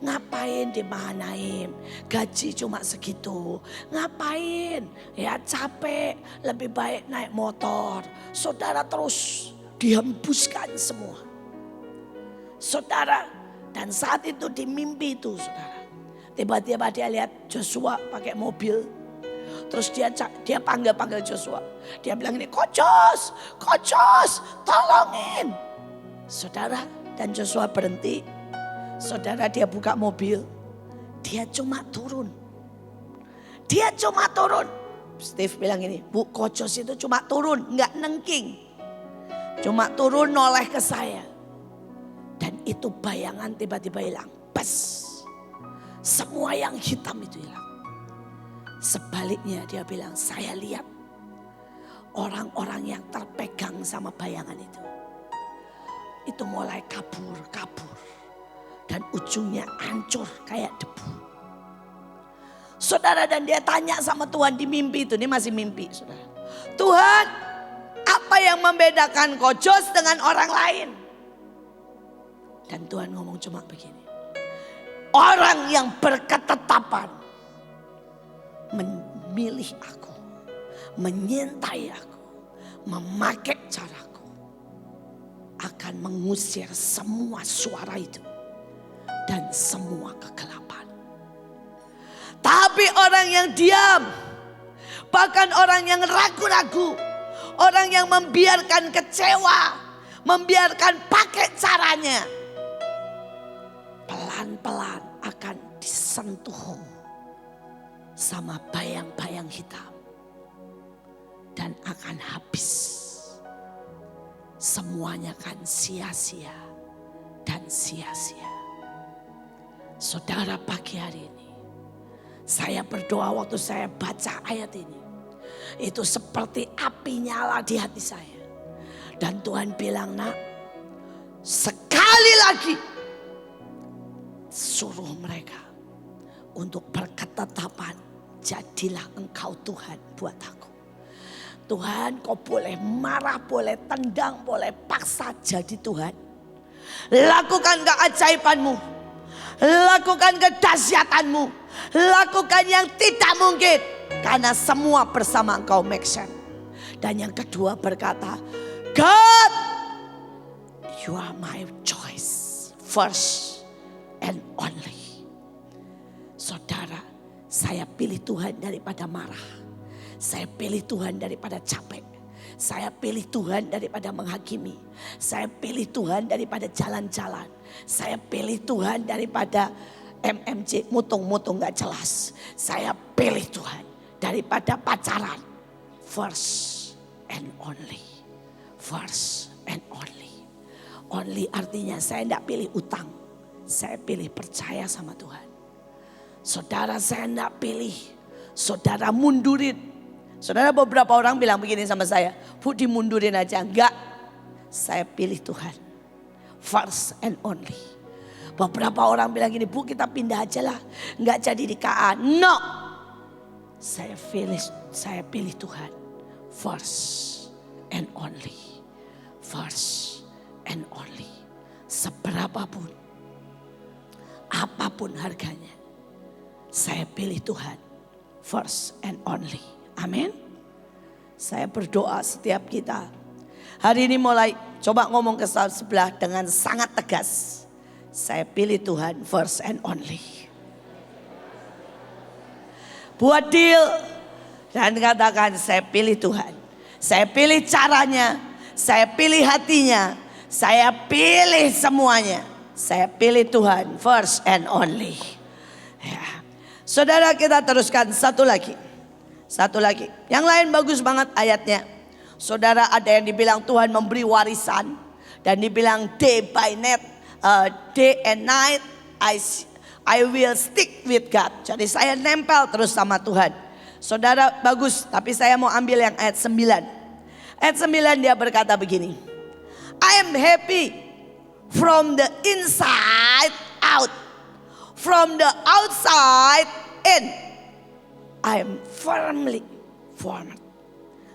Ngapain di Mahanaim? Gaji cuma segitu. Ngapain? Ya capek. Lebih baik naik motor. Saudara, terus dihembuskan semua. Saudara, dan saat itu di mimpi itu, saudara, tiba-tiba dia lihat Joshua pakai mobil. Terus dia panggil Joshua. Dia bilang ini, Kocos, tolongin. Saudara, dan Joshua berhenti. Saudara, dia buka mobil. Dia cuma turun. Steve bilang ini, Bu, Kocos itu cuma turun, nggak nengking. Cuma turun noleh ke saya. Dan itu bayangan tiba-tiba hilang. Bes. Semua yang hitam itu hilang. Sebaliknya dia bilang, saya lihat orang-orang yang terpegang sama bayangan itu mulai kabur. Dan ujungnya hancur kayak debu. Saudara, dan dia tanya sama Tuhan di mimpi itu. Ini masih mimpi, saudara. Tuhan, apa yang membedakan Kojos dengan orang lain? Dan Tuhan ngomong cuma begini. Orang yang berketetapan memilih aku, menyintai aku, memakai caraku, akan mengusir semua suara itu dan semua kegelapan. Tapi orang yang diam, bahkan orang yang ragu-ragu, orang yang membiarkan kecewa, membiarkan pakai caranya, pelan-pelan akan disentuh sama bayang-bayang hitam dan akan habis. Semuanya kan sia-sia dan sia-sia. Saudara, pagi hari ini saya berdoa waktu saya baca ayat ini. Itu seperti api nyala di hati saya. Dan Tuhan bilang, nak, sekali lagi suruh mereka untuk berketetapan. Jadilah engkau Tuhan buat aku. Tuhan, kau boleh marah, boleh tendang, boleh paksa jadi Tuhan. Lakukan keajaibanmu. Lakukan kedahsyatanmu. Lakukan yang tidak mungkin. Karena semua bersama engkau make sense. Dan yang kedua berkata, God, you are my choice. First and only. Saudara, saya pilih Tuhan daripada marah. Saya pilih Tuhan daripada capek. Saya pilih Tuhan daripada menghakimi. Saya pilih Tuhan daripada jalan-jalan. Saya pilih Tuhan daripada MMC, mutung-mutung gak jelas. Saya pilih Tuhan daripada pacaran. First and only. First and only. Only artinya saya gak pilih utang. Saya pilih percaya sama Tuhan. Saudara, saya gak pilih saudara mundurin. Saudara, beberapa orang bilang begini sama saya, Bu, dimundurin aja. Enggak, saya pilih Tuhan. First and only. Beberapa orang bilang gini, Bu, kita pindah aja lah, enggak jadi di KA. No, saya pilih Tuhan. First and only. First and only. Seberapapun, apapun harganya, saya pilih Tuhan. First and only. Amin. Saya berdoa setiap kita hari ini mulai coba ngomong ke sebelah dengan sangat tegas. Saya pilih Tuhan first and only. Buat deal dan katakan saya pilih Tuhan. Saya pilih caranya, saya pilih hatinya, saya pilih semuanya. Saya pilih Tuhan first and only. Ya. Saudara, kita teruskan satu lagi. Satu lagi. Yang lain bagus banget ayatnya. Saudara, ada yang dibilang Tuhan memberi warisan. Dan dibilang day by night, day and night I will stick with God. Jadi saya nempel terus sama Tuhan. Saudara, bagus. Tapi saya mau ambil yang ayat 9. Ayat 9 dia berkata begini. I am happy from the inside out. From the outside in. I am firmly formed.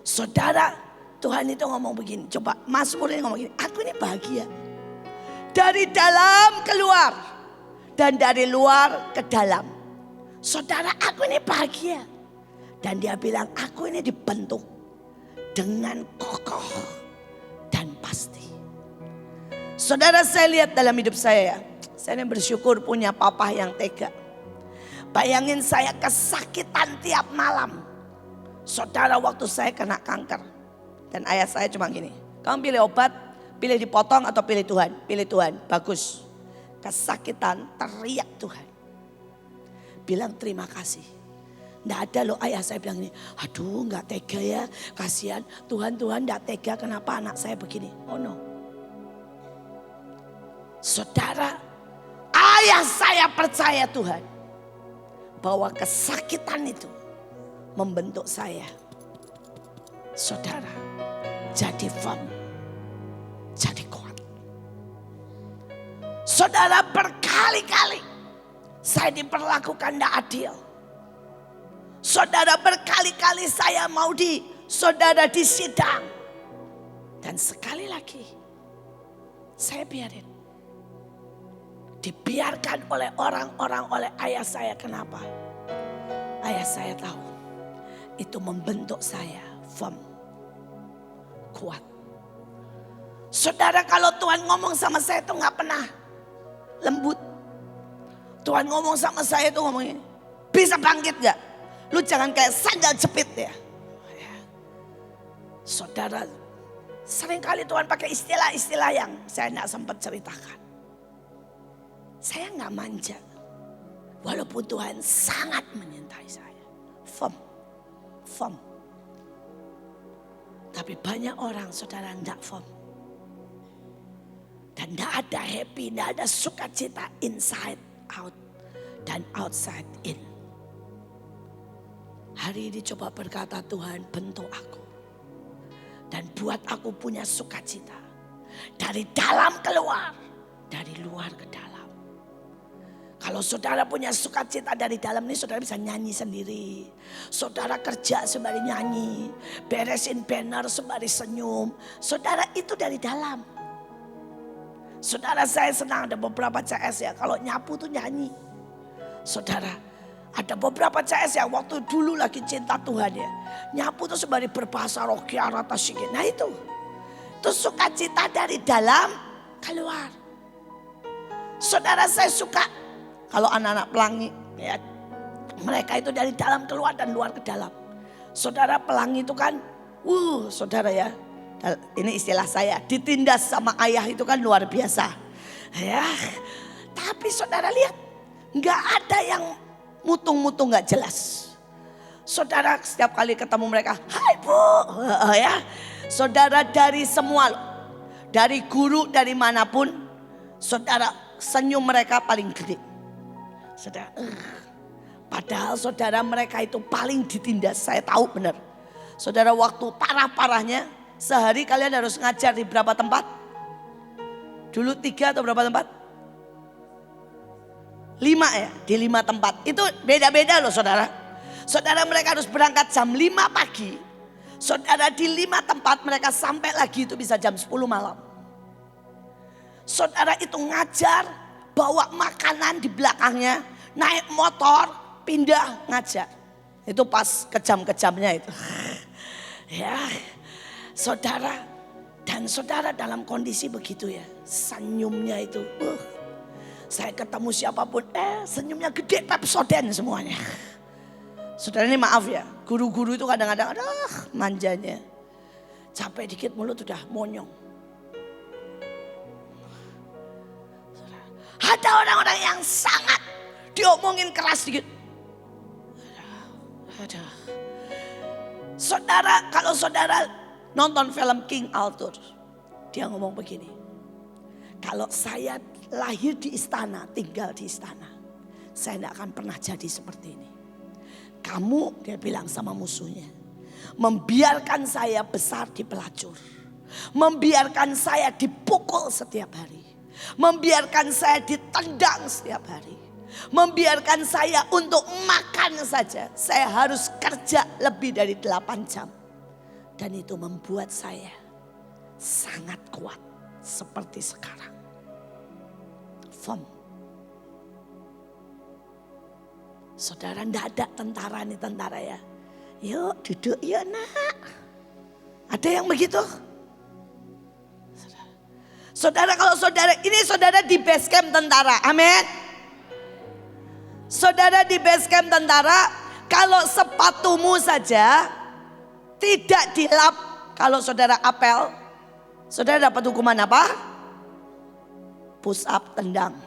Saudara, Tuhan itu ngomong begini. Coba Mazmur ini ngomong begini. Aku ini bahagia. Dari dalam keluar. Dan dari luar ke dalam. Saudara, aku ini bahagia. Dan dia bilang, aku ini dibentuk. Dengan kokoh. Dan pasti. Saudara, saya lihat dalam hidup saya. Saya bersyukur punya papa yang tega. Bayangin saya kesakitan tiap malam. Saudara, waktu saya kena kanker. Dan ayah saya cuma gini. Kamu pilih obat, pilih dipotong atau pilih Tuhan? Pilih Tuhan, bagus. Kesakitan, teriak Tuhan. Bilang terima kasih. Nggak ada loh ayah saya bilang ini. Aduh, nggak tega ya, kasihan. Tuhan nggak tega kenapa anak saya begini. Oh no. Saudara, ayah saya percaya Tuhan. bahwa kesakitan itu membentuk saya. Saudara, jadi firm, jadi kuat. Saudara, berkali-kali saya diperlakukan tidak adil. Saudara, berkali-kali saya mau saudara disidang. Dan sekali lagi saya biarin. Dibiarkan oleh orang-orang, oleh ayah saya. Kenapa? Ayah saya tahu itu membentuk saya firm, kuat. Saudara, kalau Tuhan ngomong sama saya itu gak pernah lembut. Tuhan ngomong sama saya itu ngomongin, bisa bangkit gak? Lu jangan kayak sandal jepit ya. Saudara, seringkali Tuhan pakai istilah-istilah yang saya gak sempat ceritakan. Saya gak manja. Walaupun Tuhan sangat menyintai saya. Firm. Firm. Tapi banyak orang saudara tidak firm. Dan tidak ada happy, tidak ada sukacita inside out dan outside in. Hari ini coba berkata, Tuhan bentuk aku. Dan buat aku punya sukacita. Dari dalam keluar, dari luar ke dalam. Kalau saudara punya sukacita dari dalam ini, saudara bisa nyanyi sendiri. Saudara kerja sembari nyanyi, beresin banner sembari senyum. Saudara, itu dari dalam. Saudara, saya senang ada beberapa CS ya, kalau nyapu tuh nyanyi. Saudara, ada beberapa CS ya, waktu dulu lagi cinta Tuhan ya. Nyapu tuh sembari berbahasa roh kiarata sikit. Nah itu sukacita dari dalam keluar. Saudara, saya suka kalau anak-anak pelangi, ya, mereka itu dari dalam keluar dan luar ke dalam. Saudara, pelangi itu kan, saudara ya, ini istilah saya, ditindas sama ayah itu kan luar biasa. Ya, tapi saudara lihat, nggak ada yang mutung-mutung nggak jelas. Saudara setiap kali ketemu mereka, hai bu, ya, saudara dari semua, dari guru dari manapun, saudara senyum mereka paling gede. Saudara, padahal saudara mereka itu paling ditindas, saya tahu benar. Saudara, waktu parah-parahnya sehari kalian harus ngajar di berapa tempat? Dulu 3 atau berapa tempat? 5 ya, di 5 tempat. Itu beda-beda loh saudara. Saudara, mereka harus berangkat jam 5 pagi. Saudara, di 5 tempat mereka sampai lagi itu bisa jam 10 malam. Saudara itu ngajar, bawa makanan di belakangnya, naik motor, pindah ngajar. Itu pas kejam-kejamnya itu. Ya, saudara, dan saudara dalam kondisi begitu ya, senyumnya itu, saya ketemu siapapun, senyumnya gede Pepsodent semuanya. Saudara, ini maaf ya, guru-guru itu kadang-kadang, manjanya, capek dikit mulut udah monyong. Ada orang-orang yang sangat diomongin keras dikit. Saudara, kalau saudara nonton film King Arthur, dia ngomong begini. Kalau saya lahir di istana, tinggal di istana, saya tidak akan pernah jadi seperti ini. Kamu, dia bilang sama musuhnya, membiarkan saya besar di pelacur. Membiarkan saya dipukul setiap hari. Membiarkan saya ditendang setiap hari. Membiarkan saya untuk makan saja. Saya harus kerja lebih dari 8 jam. Dan itu membuat saya sangat kuat seperti sekarang. Firm. Saudara, enggak ada tentara nih, tentara ya. Yuk duduk yuk nak. Ada yang begitu? Saudara, kalau saudara, ini saudara di base camp tentara, amin. Saudara di base camp tentara, kalau sepatumu saja tidak dilap, kalau saudara apel, saudara dapat hukuman apa? Push up, tendang.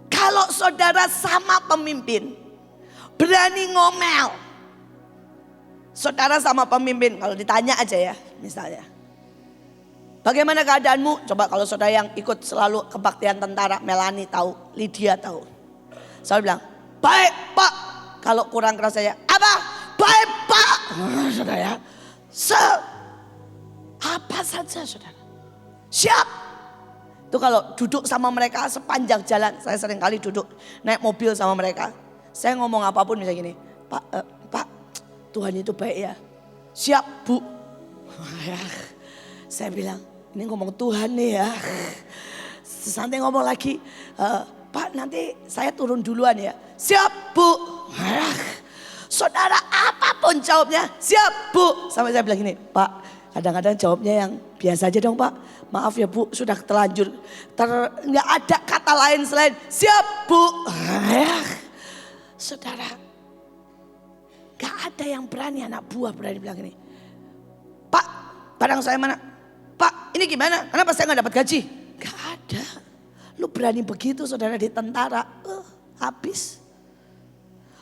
Kalau saudara sama pemimpin, berani ngomel. Saudara sama pemimpin, kalau ditanya aja ya, misalnya. Bagaimana keadaanmu? Coba kalau saudara yang ikut selalu kebaktian tentara, Melani tahu, Lydia tahu. Selalu bilang, baik Pak. Kalau kurang keras saya, apa? Baik Pak. Saudara ya. Apa saja saudara. Siap. Itu kalau duduk sama mereka sepanjang jalan. Saya sering kali duduk naik mobil sama mereka. Saya ngomong apapun misalnya gini. Pak, Tuhan itu baik ya. Siap Bu. Saya bilang, ini ngomong Tuhan nih ya. Santai ngomong lagi. Pak nanti saya turun duluan ya. Siap Bu. Saudara apapun jawabnya, siap Bu. Sampai saya bilang gini, Pak kadang-kadang jawabnya yang biasa aja dong Pak. Maaf ya Bu, sudah terlanjur. Nggak ada kata lain selain siap Bu. Saudara, gak ada yang berani, anak buah berani bilang gini. Pak, barang saya mana? Pak, ini gimana? Kenapa saya gak dapat gaji? Gak ada. Lu berani begitu saudara di tentara, habis.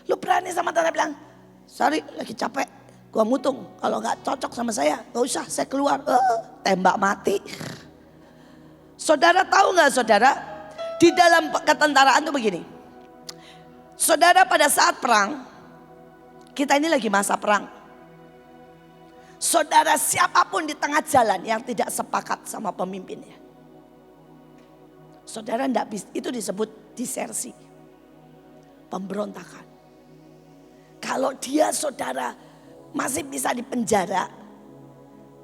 Lu berani sama tentara bilang, sorry lagi capek, gua mutung. Kalau gak cocok sama saya, gak usah, saya keluar. Tembak mati. Saudara tahu gak saudara, di dalam ketentaraan tuh begini. Saudara pada saat perang, kita ini lagi masa perang. Saudara siapapun di tengah jalan yang tidak sepakat sama pemimpinnya. Saudara tidak bisa, itu disebut disersi. Pemberontakan. Kalau dia saudara masih bisa dipenjara,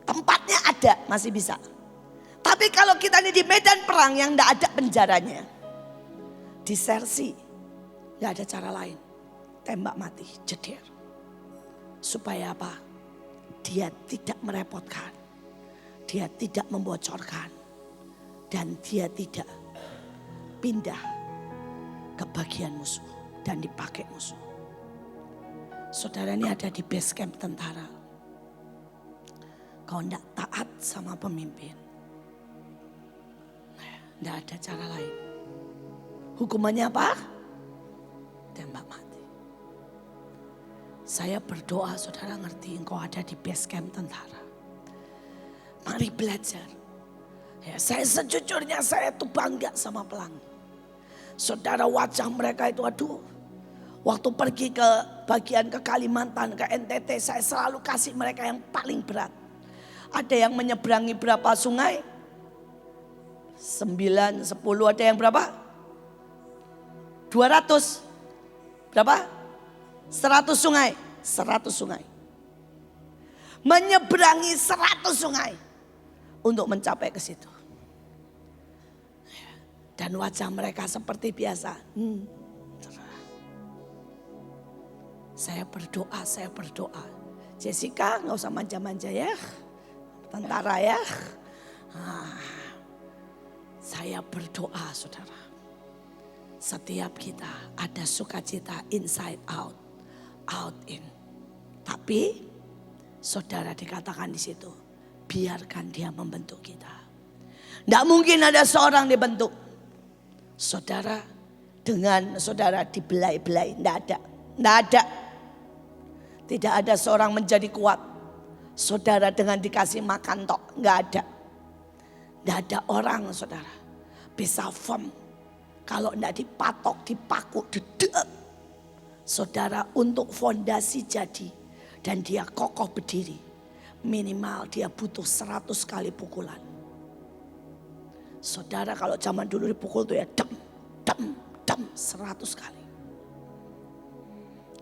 tempatnya ada masih bisa. Tapi kalau kita ini di medan perang yang tidak ada penjaranya, disersi. Gak ada cara lain. Tembak mati, jeder. Supaya apa? Dia tidak merepotkan. Dia tidak membocorkan. Dan dia tidak pindah ke bagian musuh. Dan dipakai musuh. Saudara ini ada di base camp tentara. Kau tidak taat sama pemimpin. Tidak ada cara lain. Hukumannya apa? Tembak mati. Saya berdoa saudara ngerti engkau ada di base camp tentara. Mari belajar. Ya, saya sejujurnya saya tuh bangga sama pelangi. Saudara wajah mereka itu aduh. Waktu pergi ke bagian ke Kalimantan, ke NTT saya selalu kasih mereka yang paling berat. Ada yang menyeberangi berapa sungai? 9, 10, ada yang berapa? 200. Berapa? 100 sungai. 100 sungai. Menyeberangi 100 sungai. Untuk mencapai ke situ. Dan wajah mereka seperti biasa. Saya berdoa. Jessica gak usah manja-manja ya. Tentara ya. Saya berdoa saudara. Setiap kita ada sukacita inside out, out in. Tapi saudara dikatakan di situ, biarkan dia membentuk kita. Tidak mungkin ada seorang dibentuk. Saudara dengan saudara dibelai-belai, tidak ada. Tidak ada. Tidak ada seorang menjadi kuat. Saudara dengan dikasih makan tok, tidak ada. Tidak ada orang saudara bisa firm. Kalau tidak dipatok, dipaku, dedek. Saudara untuk fondasi jadi. Dan dia kokoh berdiri. Minimal dia butuh 100 kali pukulan. Saudara kalau zaman dulu dipukul tuh ya dem 100 kali.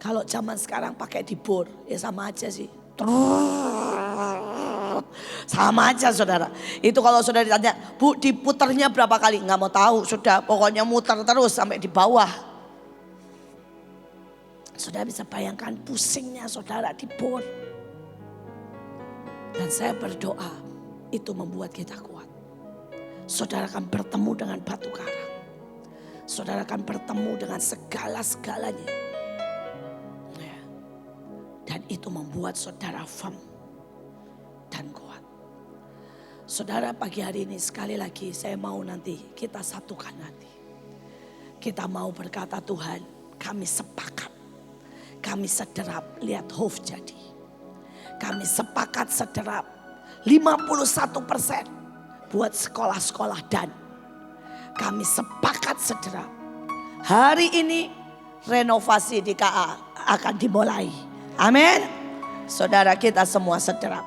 Kalau zaman sekarang pakai dibor ya sama aja sih. Sama aja saudara. Itu kalau saudara ditanya, Bu diputernya berapa kali? Nggak mau tahu, sudah pokoknya muter terus sampai di bawah. Saudara bisa bayangkan pusingnya saudara di bor. Dan saya berdoa itu membuat kita kuat. Saudara akan bertemu dengan batu karang. Saudara akan bertemu dengan segala-segalanya. Dan itu membuat saudara firm dan kuat. Saudara pagi hari ini sekali lagi saya mau nanti kita satukan nanti. Kita mau berkata Tuhan kami sepakat. Kami sederap lihat Hof jadi. Kami sepakat sederap 51% buat sekolah-sekolah dan kami sepakat sederap. Hari ini renovasi di KA akan dimulai. Amin. Saudara, kita semua sederap.